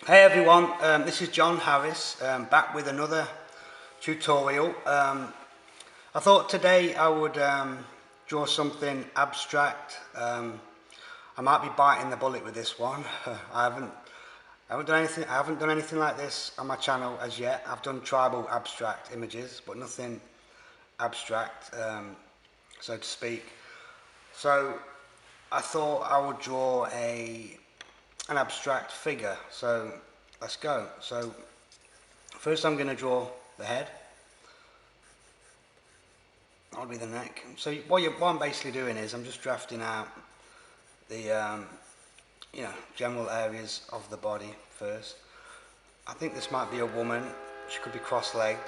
Hey everyone, this is John Harris, back with another tutorial. I thought today I would draw something abstract. I might be biting the bullet with this one. I haven't done anything like this on my channel as yet. I've done tribal abstract images, but nothing abstract, so to speak. So I thought I would draw an abstract figure. So let's go. So first I'm going to draw the head. That'll be the neck. So what I'm basically doing is I'm just drafting out the general areas of the body first. I think this might be a woman. She could be cross-legged.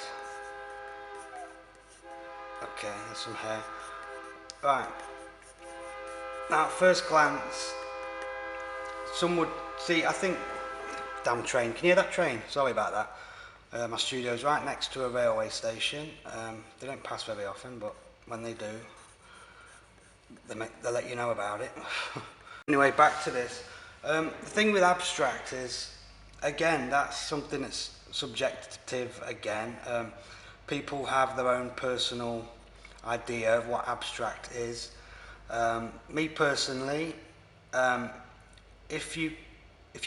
Okay, there's some hair. Right. Now at first glance, some would see, I think, damn train. Can you hear that train? Sorry about that. My studio's right next to a railway station. They don't pass very often, but when they do, they let you know about it. Anyway, back to this. The thing with abstract is, again, that's something that's subjective again. People have their own personal idea of what abstract is. Me personally, if you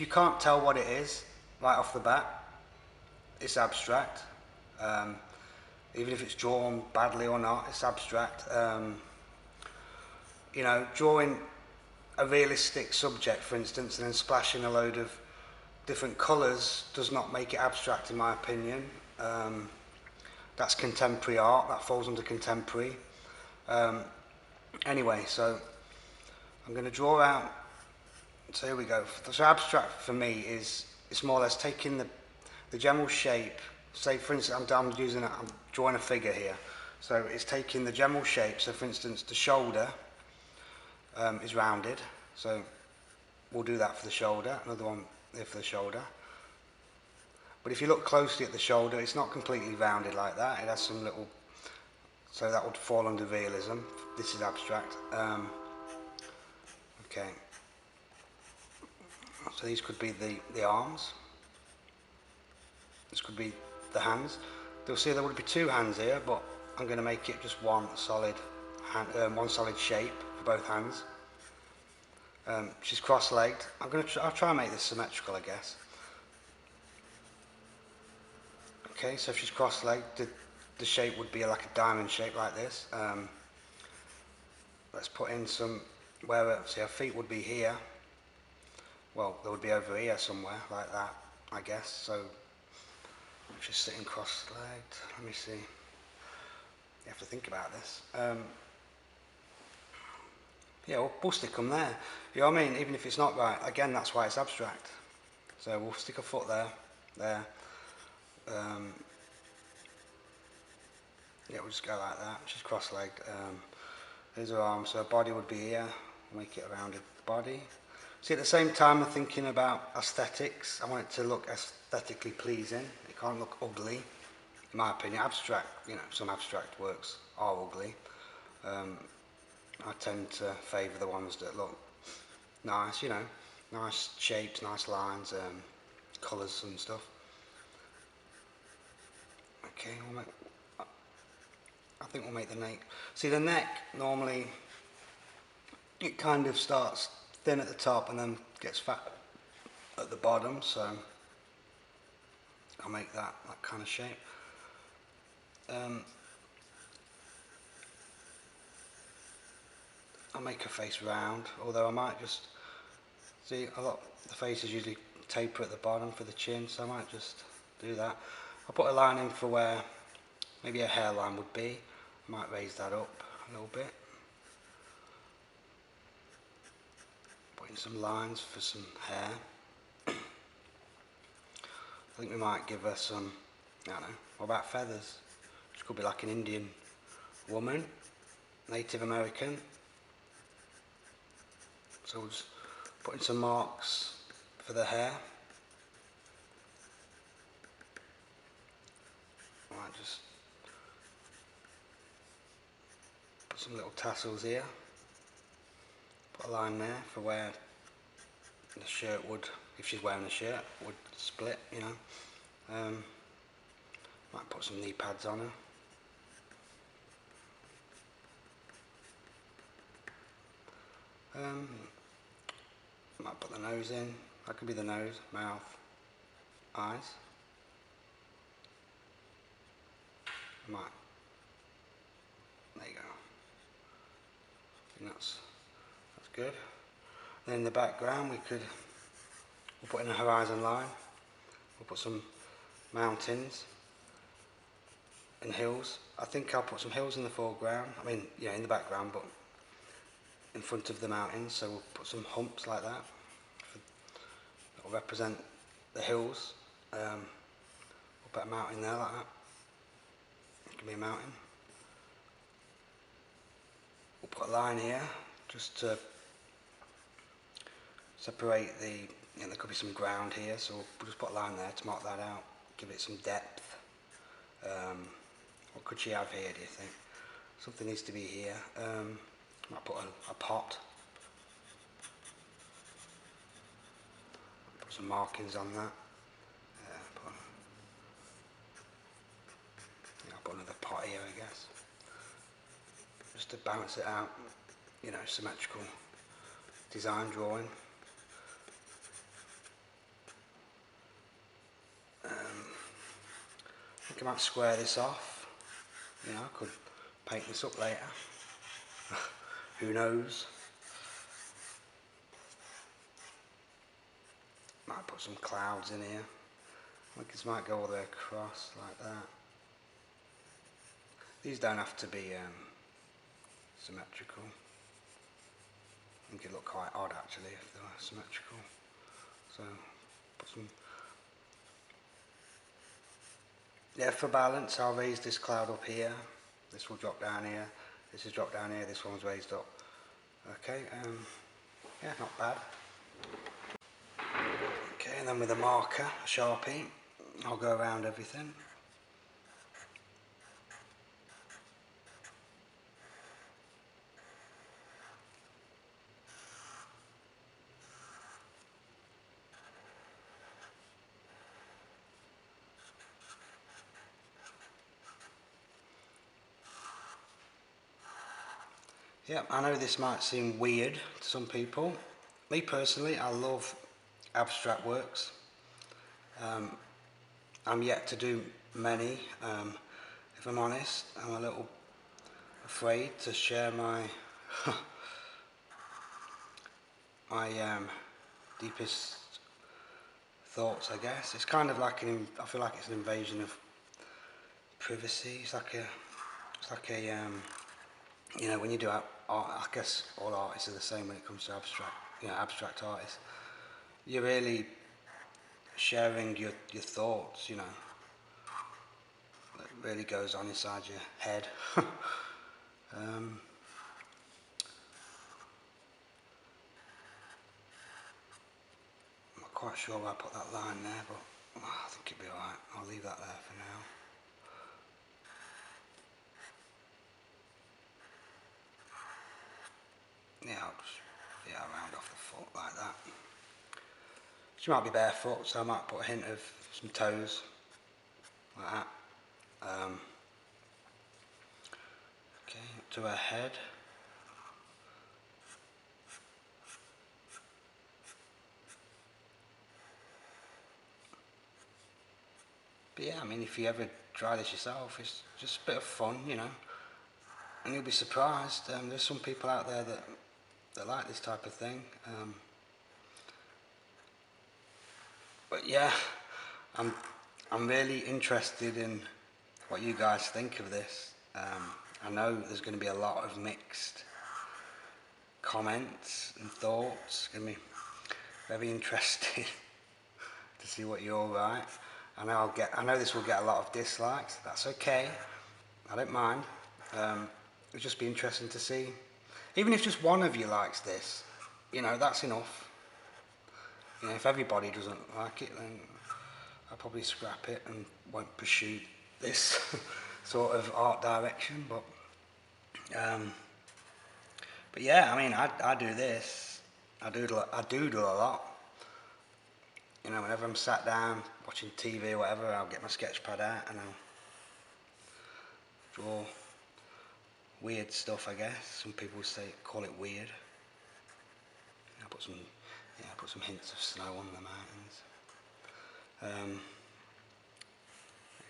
can't tell what it is right off the bat, it's abstract. Even if it's drawn badly or not, it's abstract. Drawing a realistic subject, for instance, and then splashing a load of different colours does not make it abstract, in my opinion. That's contemporary art. That falls under contemporary. Anyway, so I'm going to draw out. So here we go. So abstract for me is it's more or less taking the general shape. Say, for instance, I'm drawing a figure here. So it's taking the general shape. So, for instance, the shoulder is rounded. So we'll do that for the shoulder. Another one there for the shoulder. But if you look closely at the shoulder, it's not completely rounded like that. It has some little. So that would fall under realism. This is abstract. Okay. So these could be the arms. This could be the hands. You'll see there would be two hands here, but I'm going to make it just one solid shape for both hands. She's cross-legged. I'll try and make this symmetrical, I guess. Okay, so if she's cross-legged, the shape would be like a diamond shape like this. Let's put in some see her feet would be here. Well, they would be over here somewhere like that, I guess. So she's sitting cross-legged. Let me see. You have to think about this. Yeah, we'll stick them there. You know what I mean? Even if it's not right, again, that's why it's abstract. So we'll stick a foot there. Yeah, we'll just go like that. She's cross-legged. There's her arm, so her body would be here. We'll make it a rounded body. See, at the same time, I'm thinking about aesthetics. I want it to look aesthetically pleasing. It can't look ugly, in my opinion. Abstract, some abstract works are ugly. I tend to favour the ones that look nice, nice shapes, nice lines, colours and stuff. Okay, I think we'll make the neck. See, the neck, normally, it kind of starts thin at the top and then gets fat at the bottom, so I'll make that kind of shape. I'll make her face round, although I might just see the faces usually taper at the bottom for the chin, so I might just do that. I'll put a line in for where maybe a hairline would be. I might raise that up a little bit. Put in some lines for some hair. I think we might give her some, I don't know, what about feathers? Which could be like an Indian woman, Native American. So we'll just put in some marks for the hair. I might just put some little tassels here. Put a line there for where the shirt would if she's wearing a shirt, would split, you know. Might put some knee pads on her. Might put the nose in. That could be the nose, mouth, eyes. Might. There you go. I think that's good. Then in the background we'll put in a horizon line. We'll put some mountains and hills. I think I'll put some hills in the foreground. I mean, yeah, in the background, but in front of the mountains. So we'll put some humps like that. That'll represent the hills. We'll put a mountain there like that. It can be a mountain. We'll put a line here just to separate there could be some ground here, so we'll just put a line there to mark that out, give it some depth. What could she have here, do you think? Something needs to be here. Might put a pot. Put some markings on that. I'll put another pot here, I guess. Just to balance it out, you know, symmetrical design drawing. I think I might square this off. You know, I could paint this up later. Who knows? Might put some clouds in here. I think this might go all the way across like that. These don't have to be symmetrical. I think it'd look quite odd actually if they were symmetrical. So put some. Yeah, for balance, I'll raise this cloud up here. This will drop down here. This is drop down here. This one's raised up. Okay. Yeah, not bad. Okay, and then with a marker, a Sharpie, I'll go around everything. Yeah, I know this might seem weird to some people. Me personally, I love abstract works. I'm yet to do many. If I'm honest, I'm a little afraid to share my my deepest thoughts, I guess. It's kind of like I feel like it's an invasion of privacy. It's like a you know, when you do art, I guess all artists are the same when it comes to abstract artists. You're really sharing your thoughts, you know. That really goes on inside your head. I'm not quite sure where I put that line there, but I think it'll be alright. I'll leave that there for now. Yeah, I'll just round off the foot like that. She might be barefoot, so I might put a hint of some toes, like that. Okay, up to her head. But yeah, I mean, if you ever try this yourself, it's just a bit of fun, you know. And you'll be surprised. There's some people out there that like this type of thing. But yeah, I'm really interested in what you guys think of this. I know there's going to be a lot of mixed comments and thoughts. It's going to be very interesting to see what you're write. I know this will get a lot of dislikes. That's okay. I don't mind. It'll just be interesting to see. Even if just one of you likes this, you know, that's enough. You know, if everybody doesn't like it, then I'll probably scrap it and won't pursue this sort of art direction. But yeah, I mean, I do this. I doodle a lot. you know, whenever I'm sat down watching TV or whatever, I'll get my sketch pad out and I'll draw weird stuff, I guess. Some people call it weird. I put some hints of snow on the mountains.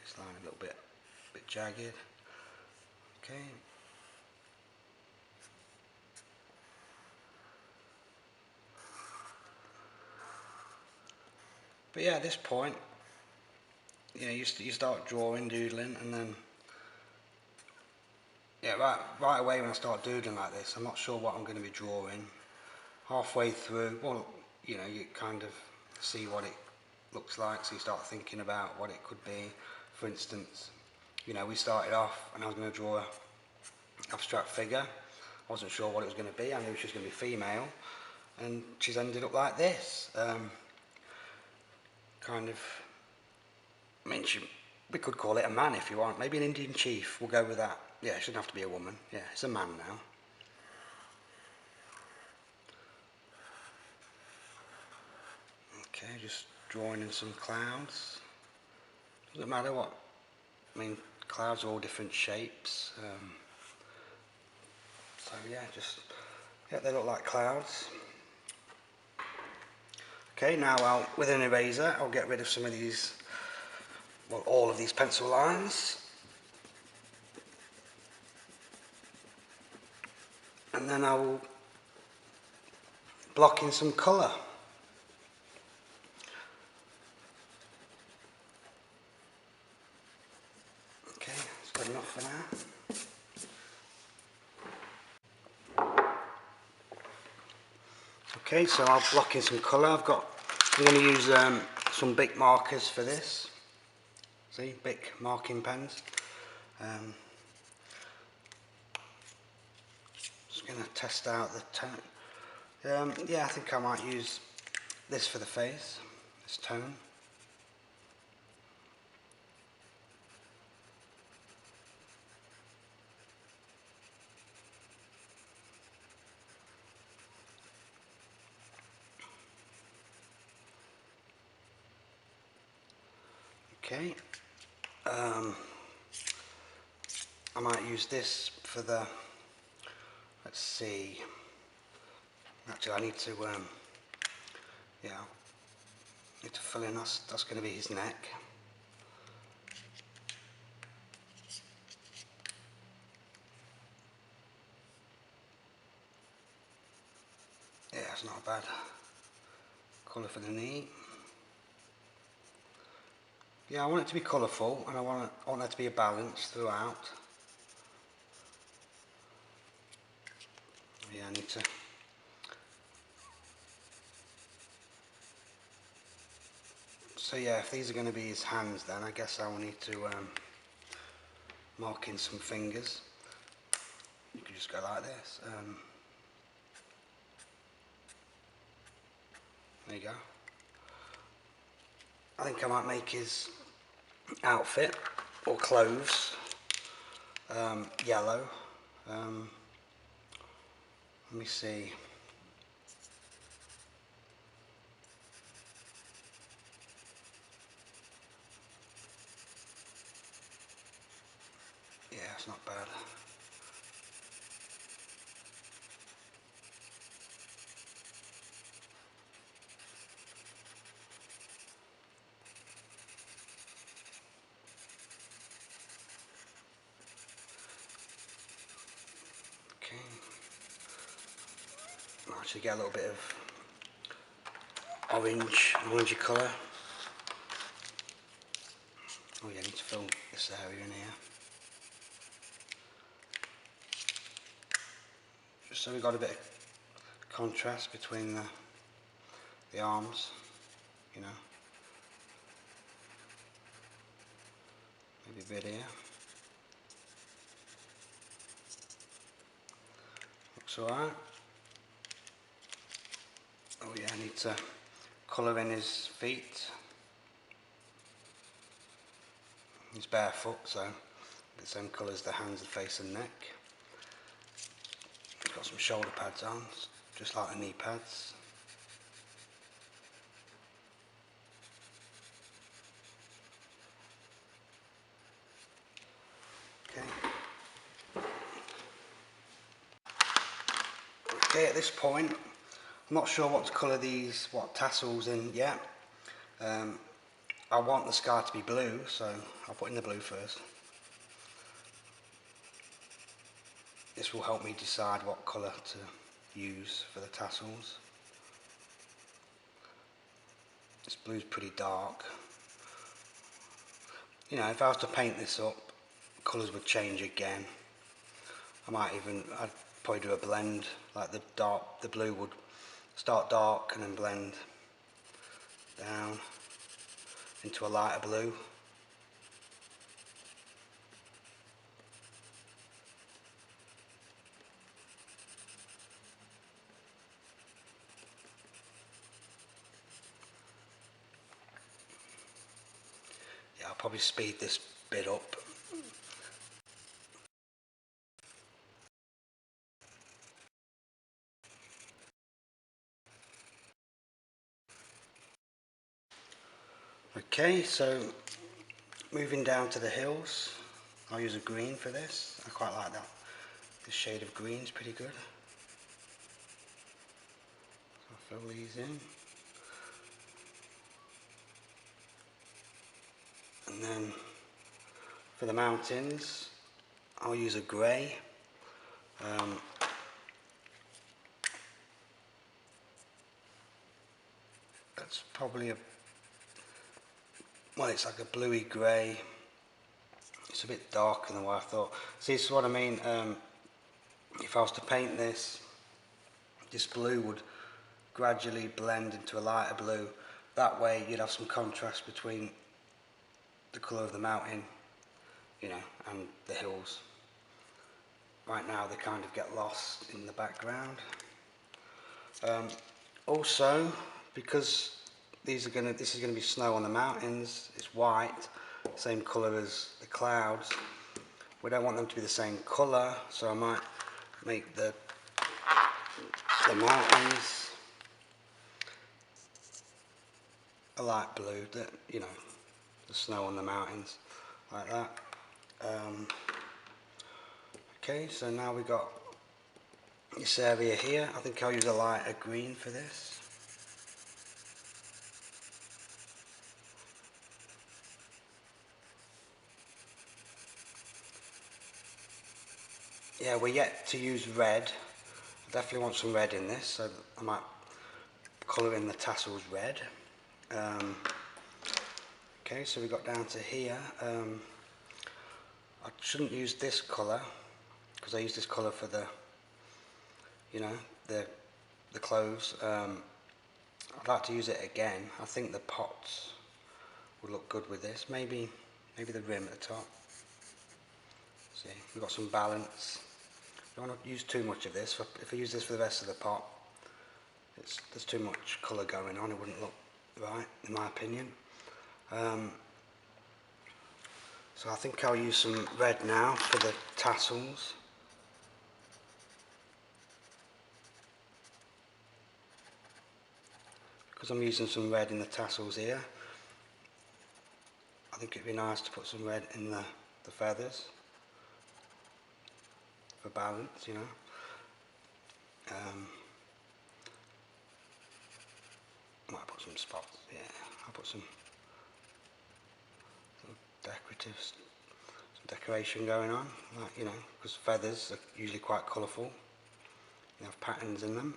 This line a little bit jagged. Okay. But yeah, at this point, you know, you start drawing, doodling, and then yeah, right away when I start doodling like this, I'm not sure what I'm going to be drawing. Halfway through, well, you know, you kind of see what it looks like, so you start thinking about what it could be. For instance, you know, we started off and I was going to draw an abstract figure. I wasn't sure what it was going to be. I knew she was going to be female, and she's ended up like this. Kind of, I mean, we could call it a man if you want. Maybe an Indian chief. We'll go with that. Yeah, it shouldn't have to be a woman. Yeah, it's a man now. Okay, just drawing in some clouds. Doesn't matter what. I mean, clouds are all different shapes. So yeah, they look like clouds. Okay, now with an eraser, I'll get rid of some of these, well, all of these pencil lines. And then I will block in some colour. Okay, that's good enough for now. Okay, so I'll block in some colour. I'm going to use some Bic markers for this. See, Bic marking pens. Just going to test out the tone. Yeah, I think I might use this for the face, this tone. Okay. I might use this for the, let's see, actually I need to, yeah, need to fill in, that's going to be his neck. Yeah, it's not a bad colour for the knee. Yeah, I want it to be colourful, and I want there to be a balance throughout. Yeah, I need to. So yeah, if these are going to be his hands, then I guess I will need to mark in some fingers. You could just go like this. There you go. I think I might make his outfit or clothes yellow. Let me see. Yeah, it's not bad. Okay. I'll actually get a little bit of orangey colour. Oh yeah, I need to fill this area in here. Just so we've got a bit of contrast between the arms, you know. Maybe a bit here. Looks alright. Oh yeah, I need to colour in his feet. He's barefoot, so the same colour as the hands, the face and neck. He's got some shoulder pads on, just like the knee pads. Okay, at this point, I'm not sure what to colour these, what tassels in yet. I want the sky to be blue, so I'll put in the blue first. This will help me decide what colour to use for the tassels. This blue's pretty dark. You know, if I was to paint this up, colours would change again. I'd probably do a blend, like the blue would start dark and then blend down into a lighter blue. Yeah, I'll probably speed this bit up. Okay, so moving down to the hills, I'll use a green for this. I quite like that. This shade of green is pretty good. So I'll fill these in. And then for the mountains, I'll use a grey. That's probably it's like a bluey grey. It's a bit darker than what I thought. See, this is what I mean. If I was to paint this blue would gradually blend into a lighter blue. That way you'd have some contrast between the colour of the mountain, you know, and the hills. Right now they kind of get lost in the background. Also, because this is going to be snow on the mountains, it's white, same colour as the clouds. We don't want them to be the same colour, so I might make the mountains a light blue, you know, the snow on the mountains, like that. Okay, so now we got this area here. I think I'll use a lighter green for this. Yeah, we're yet to use red. I definitely want some red in this, so I might colour in the tassels red. Okay, so we got down to here. I shouldn't use this colour because I use this colour for the, you know, the clothes. I'd like to use it again. I think the pots would look good with this. Maybe the rim at the top. See, we've got some balance. Don't want to use too much of this. If I use this for the rest of the pot, there's too much colour going on. It wouldn't look right, in my opinion. So I think I'll use some red now for the tassels. Because I'm using some red in the tassels here, I think it'd be nice to put some red in the feathers for balance, you know. Might put some spots, yeah, I'll put some decoration going on, like, you know, because feathers are usually quite colourful. They have patterns in them.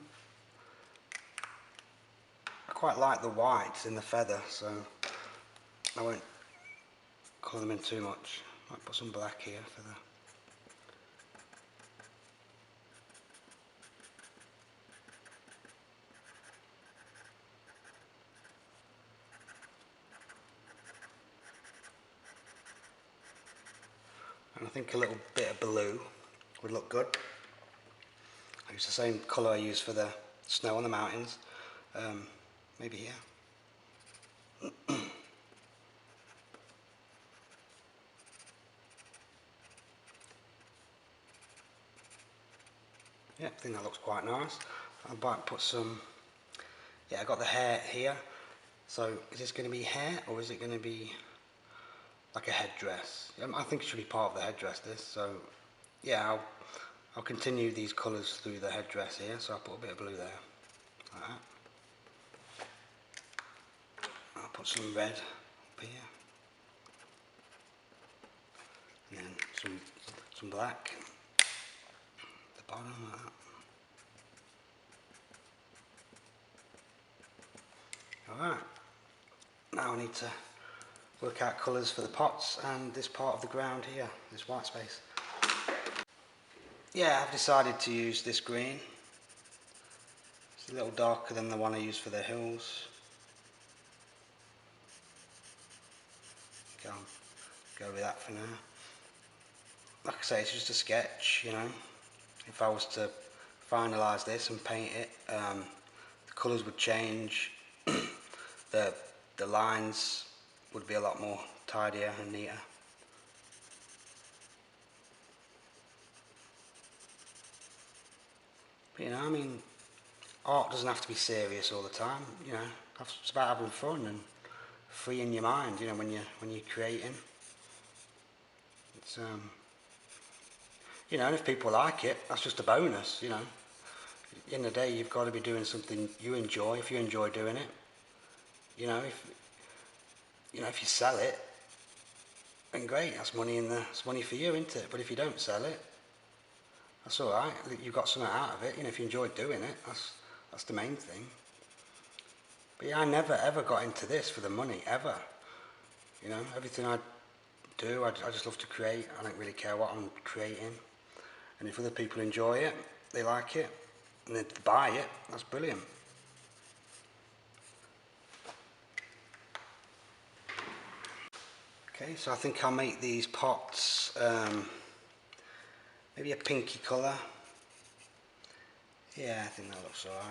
I quite like the whites in the feather, so I won't colour them in too much. Might put some black here for the... And I think a little bit of blue would look good. I use the same colour I use for the snow on the mountains. Maybe here. Yeah, I think that looks quite nice. I might put some... Yeah, I got the hair here. So is this going to be hair or is it going to be like a headdress? I think it should be part of the headdress, this. So yeah, I'll continue these colours through the headdress here, so I'll put a bit of blue there, like that. I'll put some red up here, and then some black at the bottom, like that. Alright, now I need to work out colours for the pots and this part of the ground here, this white space. Yeah, I've decided to use this green. It's a little darker than the one I used for the hills. Go with that for now. Like I say, it's just a sketch, you know. If I was to finalise this and paint it, the colours would change. the lines would be a lot more tidier and neater. But you know, I mean, art doesn't have to be serious all the time, you know. It's about having fun and freeing your mind, you know, when you're creating. It's you know, and if people like it, that's just a bonus, you know. At the end of the day, you've got to be doing something you enjoy. If you enjoy doing it, you know, if you sell it, then great. That's money it's money for you, isn't it? But if you don't sell it, that's all right. You've got something out of it. You know, if you enjoy doing it, that's the main thing. But yeah, I never ever got into this for the money, ever. You know, everything I do, I just love to create. I don't really care what I'm creating. And if other people enjoy it, they like it, and they buy it, that's brilliant. Okay, so I think I'll make these pots maybe a pinky colour. Yeah, I think that looks alright.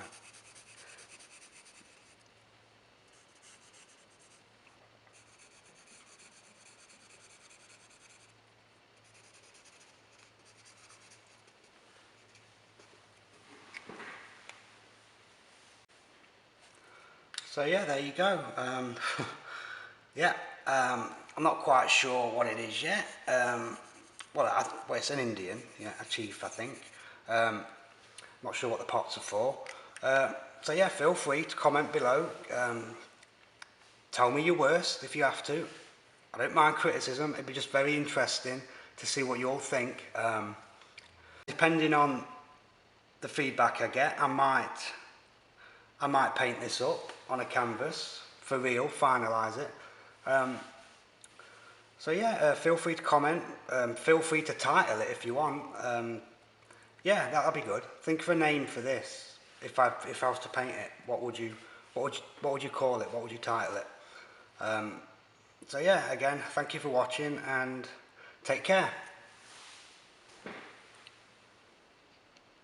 So yeah, there you go. Yeah, I'm not quite sure what it is yet. Well, it's an Indian, yeah, a chief, I think. Not sure what the pots are for. So yeah, feel free to comment below. Tell me your worst if you have to. I don't mind criticism. It'd be just very interesting to see what you all think. Depending on the feedback I get, I might paint this up on a canvas for real, finalise it. So yeah, feel free to comment. Feel free to title it if you want. Yeah, that'll be good. Think of a name for this. If I was to paint it, what would you call it? What would you title it? So yeah, again, thank you for watching and take care.